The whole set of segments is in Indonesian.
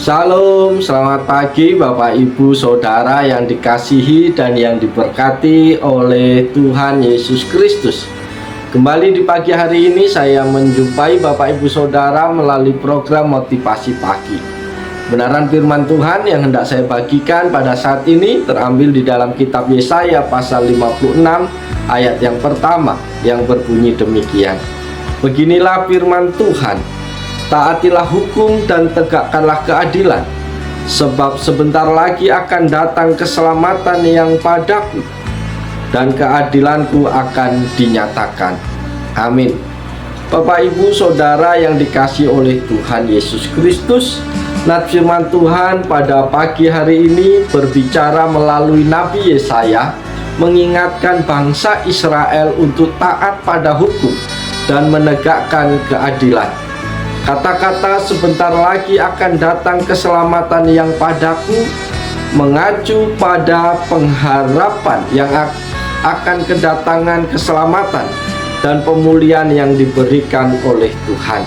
Shalom, selamat pagi Bapak Ibu Saudara yang dikasihi dan yang diberkati oleh Tuhan Yesus Kristus. Kembali di pagi hari ini saya menjumpai Bapak Ibu Saudara melalui program Motivasi Pagi. Kebenaran firman Tuhan yang hendak saya bagikan pada saat ini terambil di dalam kitab Yesaya pasal 56 ayat yang pertama yang berbunyi demikian. Beginilah firman Tuhan. Taatilah hukum dan tegakkanlah keadilan, sebab sebentar lagi akan datang keselamatan yang padaku, dan keadilanku akan dinyatakan. Amin. Bapak Ibu Saudara yang dikasihi oleh Tuhan Yesus Kristus, nats firman Tuhan pada pagi hari ini berbicara melalui Nabi Yesaya, mengingatkan bangsa Israel untuk taat pada hukum dan menegakkan keadilan. Kata-kata sebentar lagi akan datang keselamatan yang padaku mengacu pada pengharapan yang akan kedatangan keselamatan dan pemulihan yang diberikan oleh Tuhan.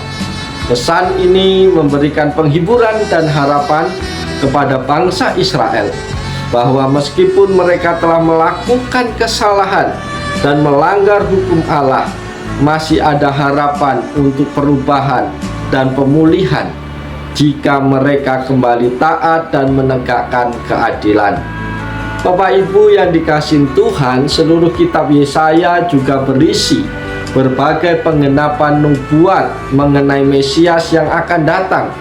Pesan ini memberikan penghiburan dan harapan kepada bangsa Israel bahwa meskipun mereka telah melakukan kesalahan dan melanggar hukum Allah, masih ada harapan untuk perubahan dan pemulihan jika mereka kembali taat dan menegakkan keadilan. Bapak Ibu yang dikasihi Tuhan, seluruh kitab Yesaya juga berisi berbagai penggenapan nubuat mengenai Mesias yang akan datang,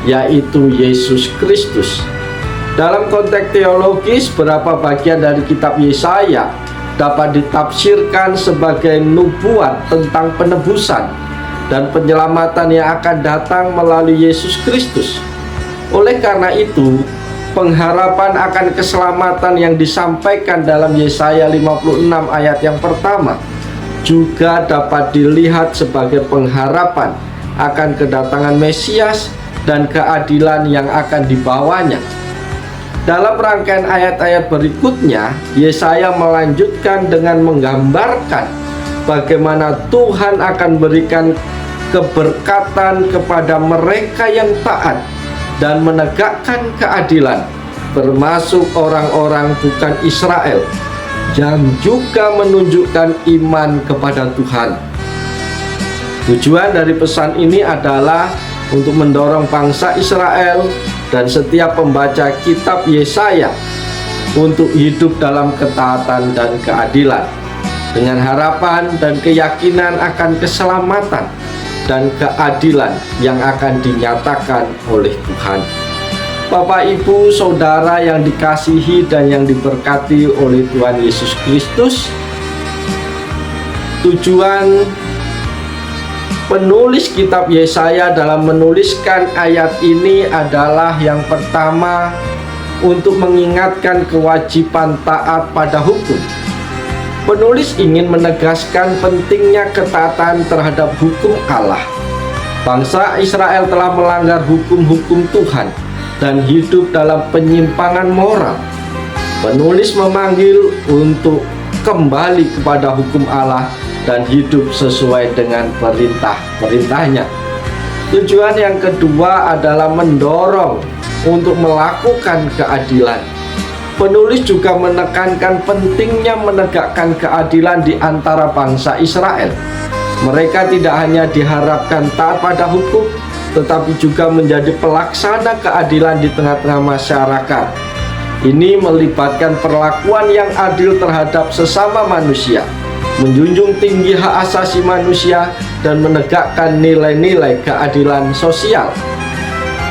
yaitu Yesus Kristus. Dalam konteks teologis, beberapa bagian dari kitab Yesaya dapat ditafsirkan sebagai nubuat tentang penebusan dan penyelamatan yang akan datang melalui Yesus Kristus. Oleh karena itu, pengharapan akan keselamatan yang disampaikan dalam Yesaya 56 ayat yang pertama juga dapat dilihat sebagai pengharapan akan kedatangan Mesias dan keadilan yang akan dibawanya. Dalam rangkaian ayat-ayat berikutnya, Yesaya melanjutkan dengan menggambarkan bagaimana Tuhan akan berikan keberkatan kepada mereka yang taat dan menegakkan keadilan, termasuk orang-orang bukan Israel yang juga menunjukkan iman kepada Tuhan. Tujuan dari pesan ini adalah untuk mendorong bangsa Israel dan setiap pembaca kitab Yesaya untuk hidup dalam ketaatan dan keadilan, dengan harapan dan keyakinan akan keselamatan dan keadilan yang akan dinyatakan oleh Tuhan. Bapak Ibu Saudara yang dikasihi dan yang diberkati oleh Tuhan Yesus Kristus, tujuan penulis kitab Yesaya dalam menuliskan ayat ini adalah yang pertama, untuk mengingatkan kewajiban taat pada hukum. Penulis ingin menegaskan pentingnya ketaatan terhadap hukum Allah. Bangsa Israel telah melanggar hukum-hukum Tuhan dan hidup dalam penyimpangan moral. Penulis memanggil untuk kembali kepada hukum Allah dan hidup sesuai dengan perintah-perintahnya. Tujuan yang kedua adalah mendorong untuk melakukan keadilan. Penulis juga menekankan pentingnya menegakkan keadilan di antara bangsa Israel. Mereka tidak hanya diharapkan taat pada hukum, tetapi juga menjadi pelaksana keadilan di tengah-tengah masyarakat. Ini melibatkan perlakuan yang adil terhadap sesama manusia, menjunjung tinggi hak asasi manusia, dan menegakkan nilai-nilai keadilan sosial.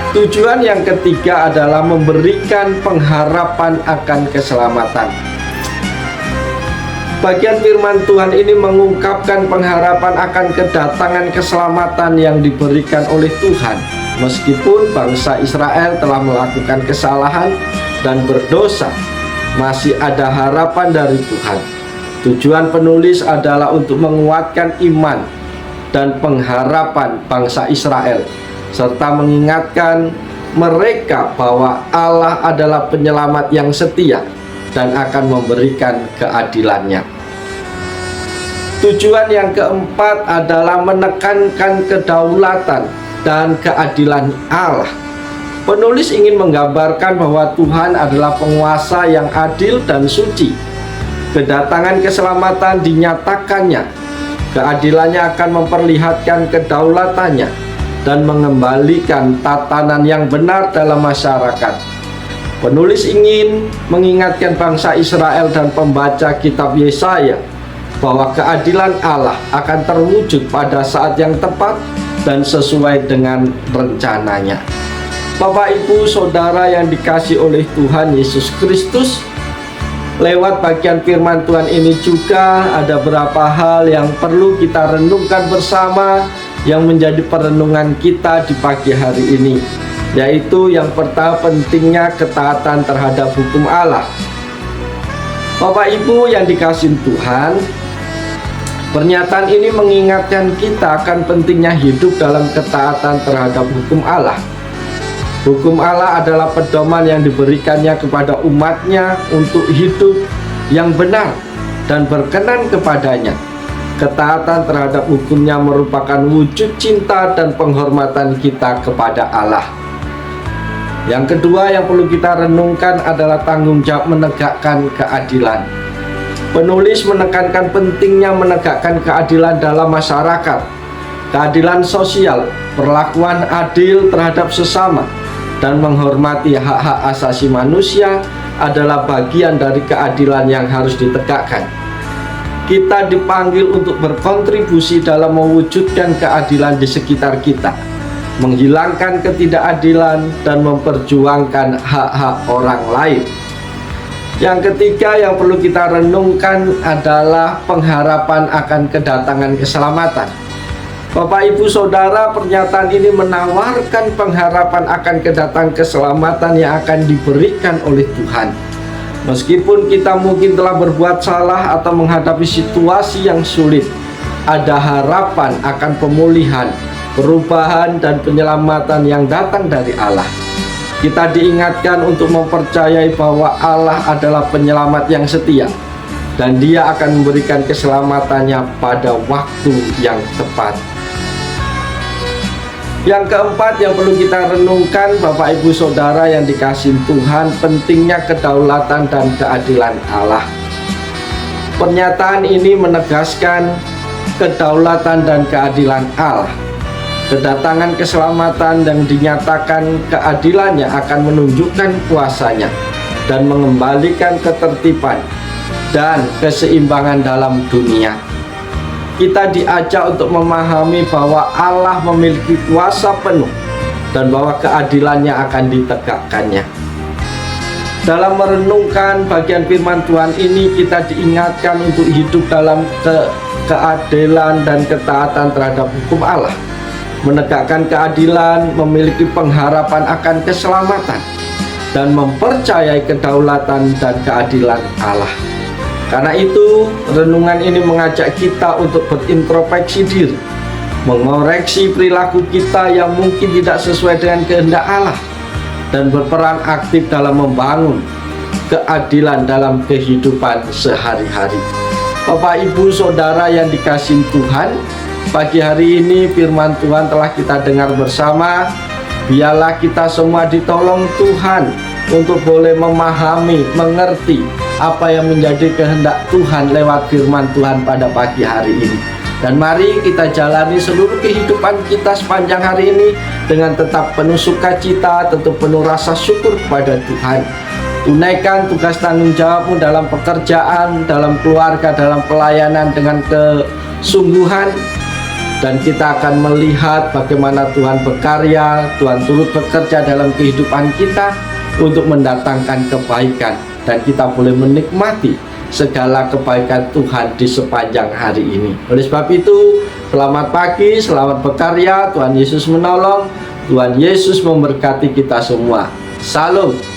Tujuan yang ketiga adalah memberikan pengharapan akan keselamatan. Bagian firman Tuhan ini mengungkapkan pengharapan akan kedatangan keselamatan yang diberikan oleh Tuhan. Meskipun bangsa Israel telah melakukan kesalahan dan berdosa, masih ada harapan dari Tuhan. Tujuan penulis adalah untuk menguatkan iman dan pengharapan bangsa Israel, serta mengingatkan mereka bahwa Allah adalah penyelamat yang setia dan akan memberikan keadilannya. Tujuan yang keempat adalah menekankan kedaulatan dan keadilan Allah. Penulis ingin menggambarkan bahwa Tuhan adalah penguasa yang adil dan suci. Kedatangan keselamatan dinyatakannya. Keadilannya akan memperlihatkan kedaulatannya dan mengembalikan tatanan yang benar dalam masyarakat. Penulis ingin mengingatkan bangsa Israel dan pembaca kitab Yesaya bahwa keadilan Allah akan terwujud pada saat yang tepat dan sesuai dengan rencananya. Bapak, Ibu, Saudara yang dikasihi oleh Tuhan Yesus Kristus, lewat bagian firman Tuhan ini juga ada beberapa hal yang perlu kita renungkan bersama yang menjadi perenungan kita di pagi hari ini, yaitu yang pertama, pentingnya ketaatan terhadap hukum Allah. Bapak Ibu yang dikasihi Tuhan, pernyataan ini mengingatkan kita akan pentingnya hidup dalam ketaatan terhadap hukum Allah. Hukum Allah adalah pedoman yang diberikannya kepada umatnya untuk hidup yang benar dan berkenan kepadanya. Ketaatan terhadap hukumnya merupakan wujud cinta dan penghormatan kita kepada Allah. Yang kedua yang perlu kita renungkan adalah tanggung jawab menegakkan keadilan. Penulis menekankan pentingnya menegakkan keadilan dalam masyarakat. Keadilan sosial, perlakuan adil terhadap sesama, dan menghormati hak-hak asasi manusia adalah bagian dari keadilan yang harus ditegakkan. Kita dipanggil untuk berkontribusi dalam mewujudkan keadilan di sekitar kita, menghilangkan ketidakadilan, dan memperjuangkan hak-hak orang lain. Yang ketiga yang perlu kita renungkan adalah pengharapan akan kedatangan keselamatan. Bapak, Ibu, Saudara, pernyataan ini menawarkan pengharapan akan kedatangan keselamatan yang akan diberikan oleh Tuhan. Meskipun kita mungkin telah berbuat salah atau menghadapi situasi yang sulit, ada harapan akan pemulihan, perubahan, dan penyelamatan yang datang dari Allah. Kita diingatkan untuk mempercayai bahwa Allah adalah penyelamat yang setia, dan Dia akan memberikan keselamatannya pada waktu yang tepat. Yang keempat yang perlu kita renungkan, Bapak, Ibu, Saudara yang dikasihi Tuhan, pentingnya kedaulatan dan keadilan Allah. Pernyataan ini menegaskan kedaulatan dan keadilan Allah. Kedatangan keselamatan yang dinyatakan keadilannya akan menunjukkan kuasanya dan mengembalikan ketertiban dan keseimbangan dalam dunia. Kita diajak untuk memahami bahwa Allah memiliki kuasa penuh dan bahwa keadilannya akan ditegakkannya. Dalam merenungkan bagian firman Tuhan ini, kita diingatkan untuk hidup dalam keadilan dan ketaatan terhadap hukum Allah. Menegakkan keadilan, memiliki pengharapan akan keselamatan, dan mempercayai kedaulatan dan keadilan Allah. Karena itu, renungan ini mengajak kita untuk berintrospeksi diri, mengoreksi perilaku kita yang mungkin tidak sesuai dengan kehendak Allah, dan berperan aktif dalam membangun keadilan dalam kehidupan sehari-hari. Bapak, Ibu, Saudara yang dikasihi Tuhan, pagi hari ini firman Tuhan telah kita dengar bersama. Biarlah kita semua ditolong Tuhan untuk boleh memahami, mengerti apa yang menjadi kehendak Tuhan lewat firman Tuhan pada pagi hari ini. Dan mari kita jalani seluruh kehidupan kita sepanjang hari ini dengan tetap penuh sukacita, tentu penuh rasa syukur kepada Tuhan. Tunaikan tugas tanggung jawabmu dalam pekerjaan, dalam keluarga, dalam pelayanan dengan kesungguhan. Dan kita akan melihat bagaimana Tuhan berkarya, Tuhan turut bekerja dalam kehidupan kita untuk mendatangkan kebaikan. Dan kita boleh menikmati segala kebaikan Tuhan di sepanjang hari ini. Oleh sebab itu, selamat pagi, selamat berkarya, Tuhan Yesus menolong, Tuhan Yesus memberkati kita semua. Salam.